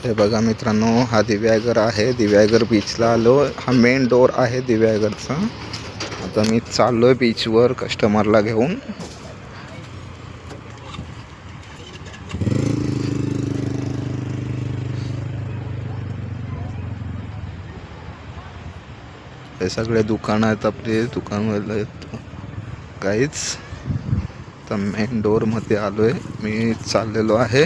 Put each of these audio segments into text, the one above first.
हे बघा मित्रांनो, हा दिव्यागर आहे. दिव्यागर बीचला आलो. हा मेन डोर आहे दिव्यागरचा. आता मी चाललोय बीचवर कस्टमरला घेऊन. हे सगळे दुकान आहेत आपले, दुकानवाले काहीच. तर मेन डोर मध्ये आलोय, मी चाललेलो आहे.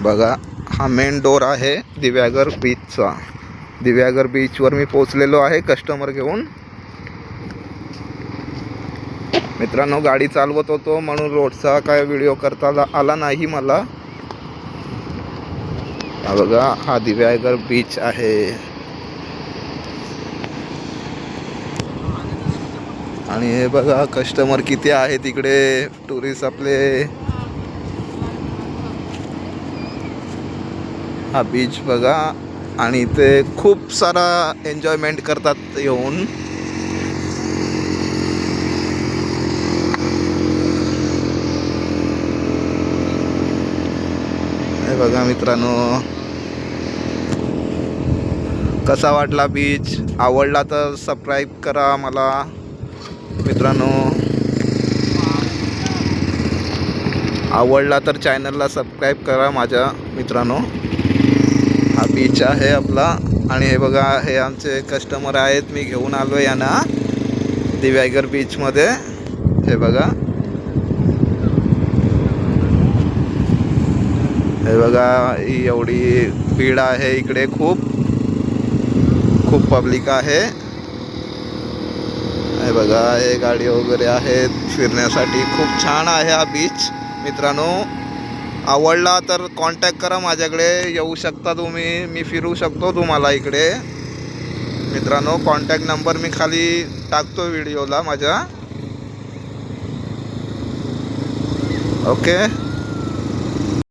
बघा, हा मेन डोर आहे दिव्यागर बीचचा. दिव्यागर बीचवर मी पोहोचलेलो आहे कस्टमर घेऊन. मित्रांनो, गाडी चालवत होतो म्हणून रोडचा काय व्हिडिओ करता आला नाही मला. हा बघा, हा दिव्यागर बीच आहे. आणि हे बघा कस्टमर किती आहे तिकडे, टुरिस्ट आपले. हा बीच बघा, आणि इथे खूप सारा एन्जॉयमेंट करतात येऊन. हे बघा मित्रांनो, कसा वाटला बीच? आवडला तर सबस्क्राईब करा मला मित्रांनो. आवडला तर चॅनलला सबस्क्राईब करा माझ्या मित्रांनो. हा बीच आहे आपला. आणि हे बघा, हे आमचे कस्टमर आहेत, मी घेऊन आलो यांना दिव्यागर बीचमध्ये. हे बघा, हे बघा, ही एवढी भीड आहे इकडे. खूप पब्लिक आहे. हे बघा, हे गाडी वगैरे आहेत फिरण्यासाठी. खूप छान आहे हा बीच मित्रांनो. आवडला तर कॉन्टॅक्ट करा माझ्याकडे, येऊ शकता तुम्ही. मी फिरू शकतो तुम्हाला इकडे मित्रांनो. कॉन्टॅक्ट नंबर मी खाली टाकतो व्हिडिओला माझ्या. ओके.